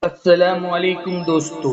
السلام علیکم دوستو،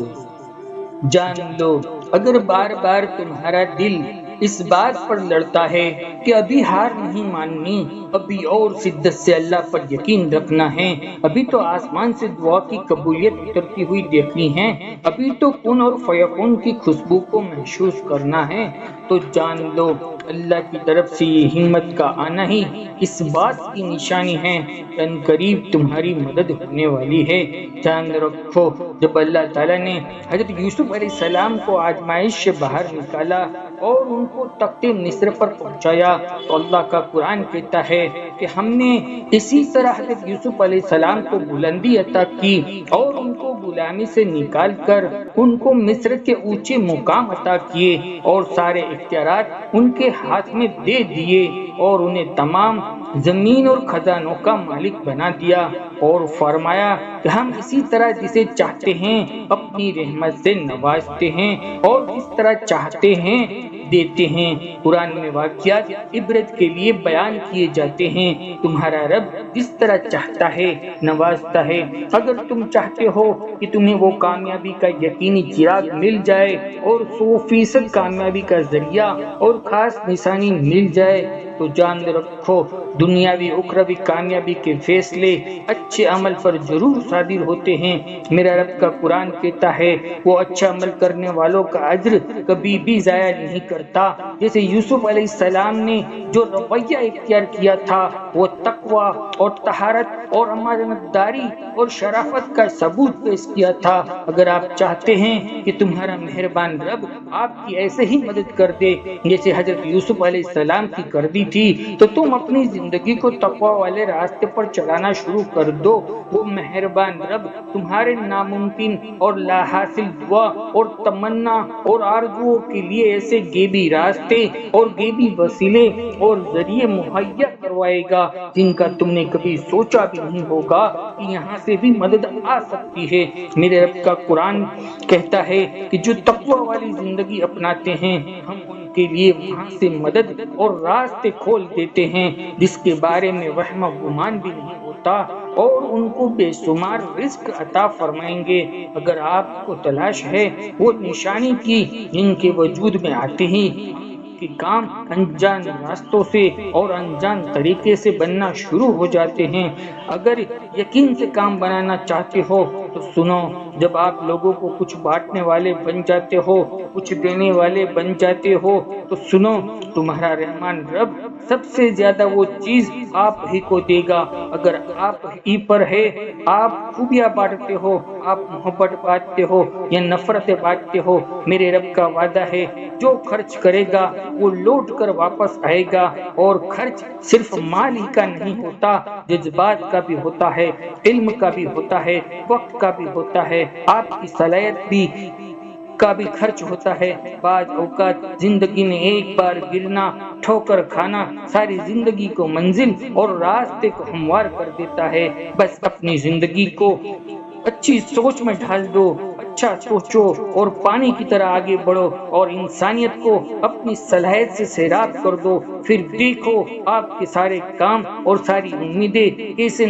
جان لو اگر بار بار تمہارا دل اس بات پر لڑتا ہے کہ ابھی ہار نہیں ماننی، ابھی اور شدت سے اللہ پر یقین رکھنا ہے، ابھی تو آسمان سے دعا کی قبولیت اترتی ہوئی دیکھنی ہے، ابھی تو کن اور فیکون کی خوشبو کو محسوس کرنا ہے، تو جان لو اللہ کی طرف سے یہ ہمت کا آنا ہی اس بات کی نشانی ہے کہ ان قریب تمہاری مدد ہونے والی ہے۔ جان رکھو، جب اللہ تعالیٰ نے حضرت یوسف علیہ السلام کو آزمائش سے باہر نکالا اور ان کو تخت مصر پر پہنچایا، تو اللہ کا قرآن کہتا ہے کہ ہم نے اسی طرح حضرت یوسف علیہ السلام کو بلندی عطا کی اور ان کو غلامی سے نکال کر ان کو مصر کے اونچے مقام عطا کیے اور سارے اختیارات ان کے ہاتھ میں دے دیے اور انہیں تمام زمین اور خزانوں کا مالک بنا دیا، اور فرمایا کہ ہم اسی طرح جسے چاہتے ہیں اپنی رحمت سے نوازتے ہیں اور جس طرح چاہتے ہیں دیتے ہیں۔ قرآن میں واقعات عبرت کے لیے بیان کیے جاتے ہیں۔ تمہارا رب جس طرح چاہتا ہے نوازتا ہے۔ اگر تم چاہتے ہو کہ تمہیں وہ کامیابی کا یقینی چراغ مل جائے اور 100% کامیابی کا ذریعہ اور خاص نشانی مل جائے، تو جان رکھو دنیاوی اخروی کامیابی کے فیصلے اچھے عمل پر ضرور صادر ہوتے ہیں۔ میرا رب کا قرآن کہتا ہے وہ اچھا عمل کرنے والوں کا اجر کبھی بھی ضائع نہیں کرتا۔ جیسے یوسف علیہ السلام نے جو رویہ اختیار کیا تھا وہ تقوی اور طہارت اور امانت داری اور شرافت کا ثبوت پیش کیا تھا۔ اگر آپ چاہتے ہیں کہ تمہارا مہربان رب آپ کی ایسے ہی مدد کر دے جیسے حضرت یوسف علیہ السلام کی کر دی تھی، تو تم اپنی زندگی کو تقوی والے راستے پر چلانا شروع کر دو۔ وہ مہربان رب تمہارے ناممکن اور لا حاصل دعا اور تمنا اور آرزوؤں کے لیے ایسے غیبی راستے اور غیبی وسیلے اور ذریعے مہیا کروائے گا جن کا تم نے کبھی سوچا بھی نہیں ہوگا کہ یہاں سے بھی مدد آ سکتی ہے۔ میرے رب کا قرآن کہتا ہے کہ جو تقوی والی زندگی اپناتے ہیں ہم ان کے لیے وہاں سے مدد اور راستے کھول دیتے ہیں جس کے بارے میں وہم و گمان بھی نہیں ہوتا، اور ان کو بے شمار رزق عطا فرمائیں گے۔ اگر آپ کو تلاش ہے وہ نشانی کی جن کے وجود میں آتے ہی کہ کام انجان راستوں سے اور انجان طریقے سے بننا شروع ہو جاتے ہیں۔ اگر یقین سے کام بنانا چاہتے ہو تو سنو، جب آپ لوگوں کو کچھ بانٹنے والے بن جاتے ہو، کچھ دینے والے بن جاتے ہو، تو سنو تمہارا رحمان رب سب سے زیادہ وہ چیز آپ ہی کو دے گا۔ اگر آپ ہی پر ہے، آپ خوبیاں بانٹتے ہو، آپ محبت بانٹتے ہو یا نفرتیں بانٹتے ہو، میرے رب کا وعدہ ہے جو خرچ کرے گا وہ لوٹ کر واپس آئے گا، اور خرچ صرف مال ہی کا نہیں ہوتا، جذبات کا بھی ہوتا ہے، علم کا بھی ہوتا ہے، وقت کا بھی ہوتا ہے، آپ کی صلاحیت بھی کا بھی خرچ ہوتا ہے۔ بعض اوقات زندگی میں ایک بار گرنا، ٹھوکر کھانا ساری زندگی کو منزل اور راستے کو ہموار کر دیتا ہے۔ بس اپنی زندگی کو اچھی سوچ میں ڈھال دو، اچھا سوچو اور پانی کی طرح آگے بڑھو اور انسانیت کو اپنی صلاحیت سے سیراب کر دو، پھر دیکھو آپ کے سارے کام اور ساری امیدیں کیسے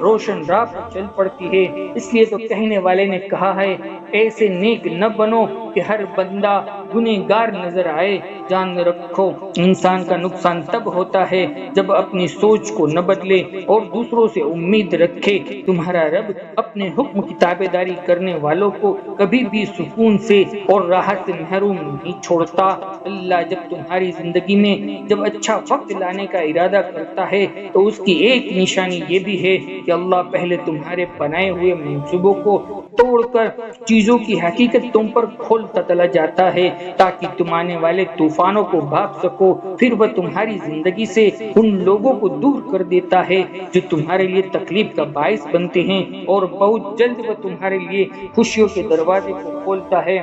روشن راہ پر چل پڑتی ہے۔ اس لیے تو کہنے والے نے کہا ہے ایسے نیک نہ بنو کہ ہر بندہ گنہگار نظر آئے۔ جان رکھو انسان کا نقصان تب ہوتا ہے جب اپنی سوچ کو نہ بدلے اور دوسروں سے امید رکھے۔ تمہارا رب اپنے حکم کی تابعداری کرنے والوں کو کبھی بھی سکون سے اور راحت سے محروم نہیں چھوڑتا۔ اللہ جب تمہاری زندگی میں جب اچھا وقت لانے کا ارادہ کرتا ہے تو اس کی ایک نشانی یہ بھی ہے کہ اللہ پہلے تمہارے بنائے ہوئے منصوبوں کو توڑ کر چیزوں کی حقیقت تم پر کھولتا چلا جاتا ہے تاکہ تم آنے والے طوفانوں کو بھاپ سکو۔ پھر وہ تمہاری زندگی سے ان لوگوں کو دور کر دیتا ہے جو تمہارے لیے تکلیف کا باعث بنتے ہیں، اور بہت جلد وہ تمہارے لیے خوشیوں کے دروازے کو کھولتا ہے۔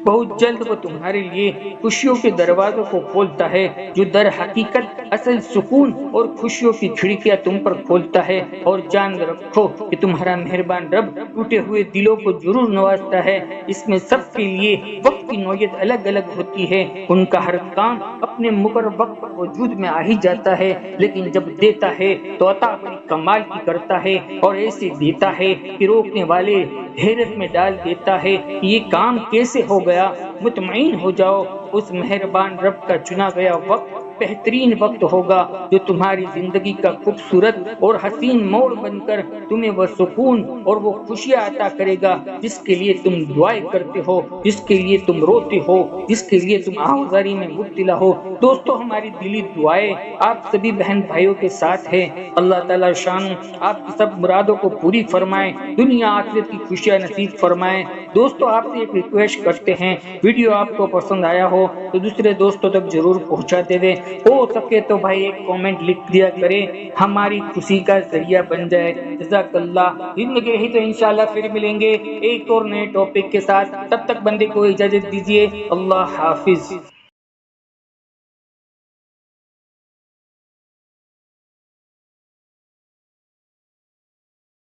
بہت جلد وہ تمہارے لیے خوشیوں کے دروازوں کو کھولتا ہے، جو در حقیقت اصل سکون اور خوشیوں کی کھڑکیاں تم پر کھولتا ہے۔ اور جان رکھو کہ تمہارا مہربان رب ٹوٹے ہوئے دلوں کو ضرور نوازتا ہے۔ اس میں سب کے لیے وقت کی نوعیت الگ الگ ہوتی ہے، ان کا ہر کام اپنے مقرر وقت پر وجود میں آ ہی جاتا ہے، لیکن جب دیتا ہے تو عطا بڑی کمال کی کرتا ہے، اور ایسے دیتا ہے کہ روکنے والے حیرت میں ڈال دیتا ہے کہ یہ کام کیسے ہو گیا۔ مطمئن ہو جاؤ، اس مہربان رب کا چنا گیا وقت بہترین وقت ہوگا، جو تمہاری زندگی کا خوبصورت اور حسین موڑ بن کر تمہیں وہ سکون اور وہ خوشیاں عطا کرے گا جس کے لیے تم دعائیں کرتے ہو، جس کے لیے تم روتے ہو، جس کے لیے تم آہوزاری میں مبتلا ہو۔ دوستو، ہماری دلی دعائیں آپ سبھی بہن بھائیوں کے ساتھ ہے۔ اللہ تعالی شان آپ کی سب مرادوں کو پوری فرمائے، دنیا آخرت کی خوشیاں نصیب فرمائے۔ دوستو، آپ سے ایک ریکویسٹ کرتے ہیں، ویڈیو آپ کو پسند آیا ہو تو دوسرے دوستوں تک ضرور پہنچاتے دیں، ہو سکے تو بھائی ایک کامنٹ لکھ دیا کریں، ہماری خوشی کا ذریعہ بن جائے۔ جزاک اللہ۔ زندگی رہی تو انشاءاللہ پھر ملیں گے ایک اور نئے ٹاپک کے ساتھ، تب تک بندے کو اجازت دیجیے۔ اللہ حافظ۔